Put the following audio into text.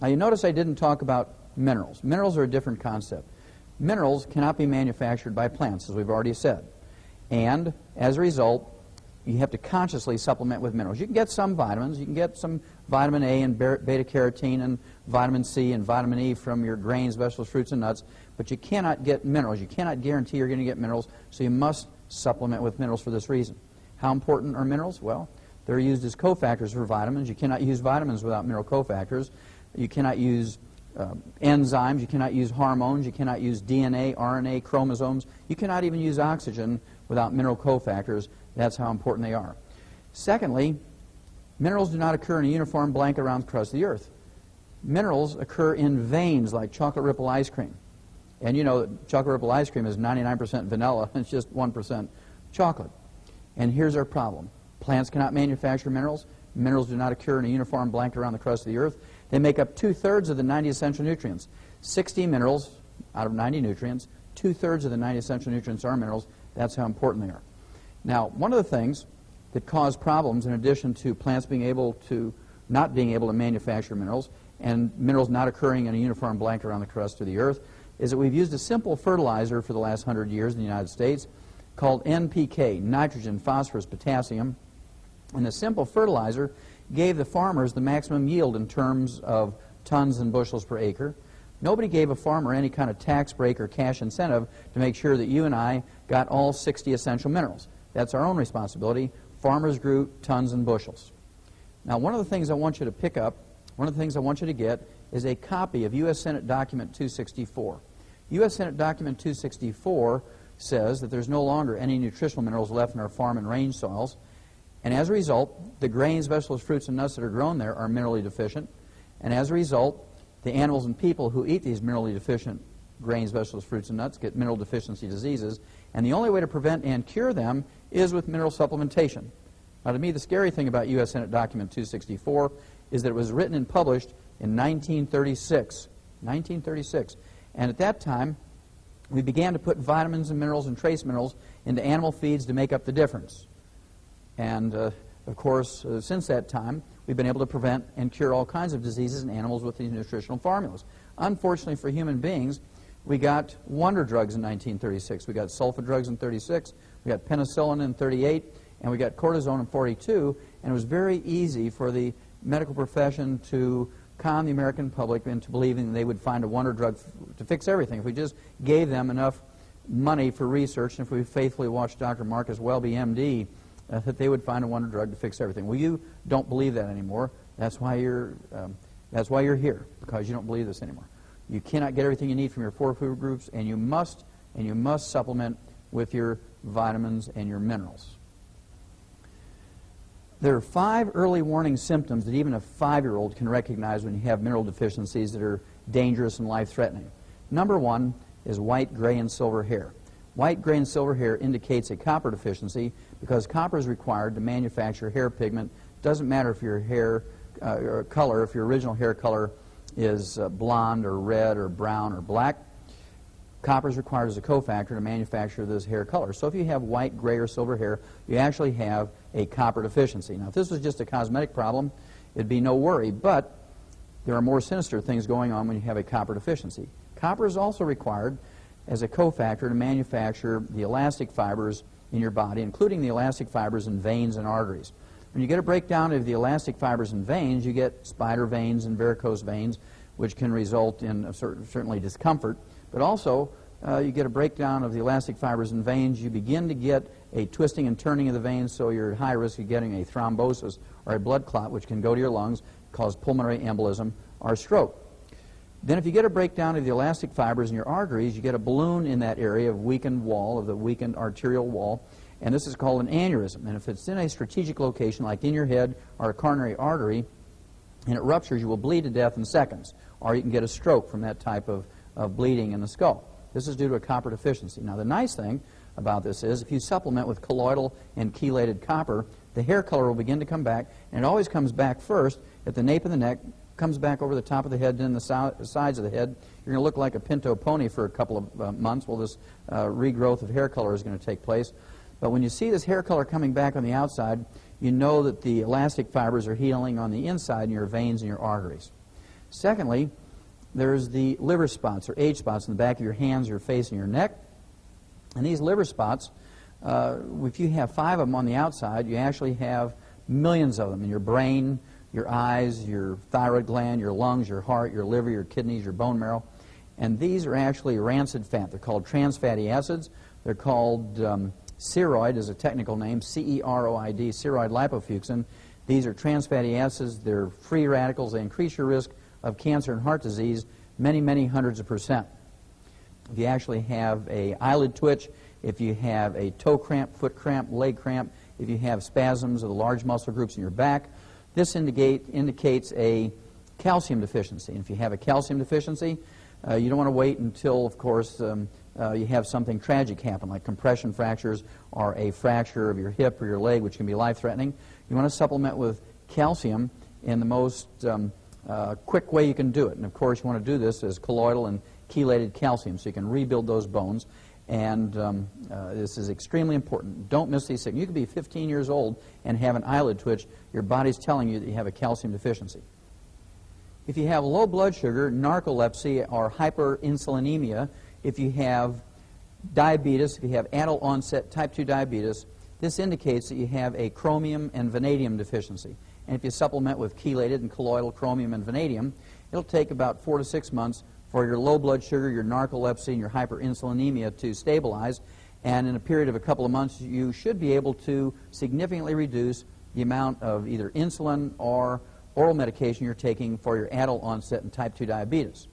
Now you notice I didn't talk about minerals. Minerals are a different concept. Minerals cannot be manufactured by plants, as we've already said. And as a result, you have to consciously supplement with minerals. You can get some vitamins. You can get some vitamin A and beta-carotene and vitamin C and vitamin E from your grains, vegetables, fruits, and nuts, but you cannot get minerals. You cannot guarantee you're going to get minerals, so you must supplement with minerals for this reason. How important are minerals? Well, they're used as cofactors for vitamins. You cannot use vitamins without mineral cofactors. You cannot use enzymes. You cannot use hormones. You cannot use DNA, RNA, chromosomes. You cannot even use oxygen without mineral cofactors. That's how important they are. Secondly, minerals do not occur in a uniform blanket around the crust of the earth. Minerals occur in veins like chocolate ripple ice cream. And you know that chocolate ripple ice cream is 99% vanilla, and it's just 1% chocolate. And here's our problem. Plants cannot manufacture minerals. Minerals do not occur in a uniform blanket around the crust of the earth. They make up 2/3 of the 90 essential nutrients. 60 minerals out of 90 nutrients, 2/3 of the 90 essential nutrients are minerals. That's how important they are. Now, one of the things that cause problems, in addition to plants not being able to manufacture minerals and minerals not occurring in a uniform blanket around the crust of the earth, is that we've used a simple fertilizer for the last 100 years in the United States called NPK, nitrogen, phosphorus, potassium. And the simple fertilizer gave the farmers the maximum yield in terms of tons and bushels per acre. Nobody gave a farmer any kind of tax break or cash incentive to make sure that you and I got all 60 essential minerals. That's our own responsibility. Farmers grew tons and bushels. Now, one of the things I want you to pick up, one of the things I want you to get, is a copy of U.S. Senate Document 264. U.S. Senate Document 264 says that there's no longer any nutritional minerals left in our farm and range soils, and as a result, the grains, vegetables, fruits, and nuts that are grown there are minerally deficient, and as a result, the animals and people who eat these minerally deficient grains, vegetables, fruits, and nuts get mineral deficiency diseases, and the only way to prevent and cure them is with mineral supplementation. Now, to me, the scary thing about U.S. Senate Document 264 is that it was written and published in 1936. 1936. And at that time, we began to put vitamins and minerals and trace minerals into animal feeds to make up the difference. And, of course, since that time, we've been able to prevent and cure all kinds of diseases in animals with these nutritional formulas. Unfortunately for human beings, we got wonder drugs in 1936. We got sulfa drugs in 36. We got penicillin in 38. And we got cortisone in 42. And it was very easy for the medical profession to con the American public into believing they would find a wonder drug to fix everything. If we just gave them enough money for research, and if we faithfully watched Dr. Marcus Welby, MD, that they would find a wonder drug to fix everything. Well, you don't believe that anymore. That's why you're here, because you don't believe this anymore. You cannot get everything you need from your four food groups, and you must supplement with your vitamins and your minerals. There are 5 early warning symptoms that even a 5-year-old can recognize when you have mineral deficiencies that are dangerous and life-threatening. Number 1 is white, gray, and silver hair. White, gray, and silver hair indicates a copper deficiency because copper is required to manufacture hair pigment. Doesn't matter if your hair color, if your original hair color is blonde or red or brown or black. Copper is required as a cofactor to manufacture this hair color. So if you have white, gray, or silver hair, you actually have a copper deficiency. Now, if this was just a cosmetic problem, it'd be no worry, but there are more sinister things going on when you have a copper deficiency. Copper is also required as a cofactor to manufacture the elastic fibers in your body, including the elastic fibers in veins and arteries. When you get a breakdown of the elastic fibers in veins, you get spider veins and varicose veins, which can result in certainly discomfort. But also, you get a breakdown of the elastic fibers in veins. You begin to get a twisting and turning of the veins, so you're at high risk of getting a thrombosis or a blood clot, which can go to your lungs, cause pulmonary embolism or stroke. Then if you get a breakdown of the elastic fibers in your arteries, you get a balloon in that area of weakened wall, of the weakened arterial wall, and this is called an aneurysm. And if it's in a strategic location, like in your head or a coronary artery, and it ruptures, you will bleed to death in seconds, or you can get a stroke from that type of bleeding in the skull. This is due to a copper deficiency. Now, the nice thing about this is if you supplement with colloidal and chelated copper, the hair color will begin to come back, and it always comes back first at the nape of the neck, comes back over the top of the head, then the sides of the head. You're going to look like a pinto pony for a couple of months while this regrowth of hair color is going to take place. But when you see this hair color coming back on the outside, you know that the elastic fibers are healing on the inside in your veins and your arteries. Secondly, there's the liver spots or age spots in the back of your hands, your face, and your neck. And these liver spots, if you have 5 of them on the outside, you actually have millions of them in your brain, your eyes, your thyroid gland, your lungs, your heart, your liver, your kidneys, your bone marrow. And these are actually rancid fat. They're called trans fatty acids. They're called ceroid is a technical name, C-E-R-O-I-D, ceroid lipofusin. These are trans fatty acids. They're free radicals. They increase your risk of cancer and heart disease many, many hundreds of %. If you actually have an eyelid twitch, if you have a toe cramp, foot cramp, leg cramp, if you have spasms of the large muscle groups in your back, this indicates a calcium deficiency. And if you have a calcium deficiency, you don't want to wait until, of course, you have something tragic happen, like compression fractures or a fracture of your hip or your leg, which can be life-threatening. You want to supplement with calcium in the most quick way you can do it. And, of course, you want to do this as colloidal and chelated calcium, so you can rebuild those bones. And this is extremely important. Don't miss these signals. You could be 15 years old and have an eyelid twitch. Your body's telling you that you have a calcium deficiency. If you have low blood sugar, narcolepsy, or hyperinsulinemia, if you have diabetes, if you have adult onset type 2 diabetes, this indicates that you have a chromium and vanadium deficiency. And if you supplement with chelated and colloidal chromium and vanadium, it'll take about 4 to 6 months for your low blood sugar, your narcolepsy, and your hyperinsulinemia to stabilize. And in a period of a couple of months, you should be able to significantly reduce the amount of either insulin or oral medication you're taking for your adult onset and type 2 diabetes.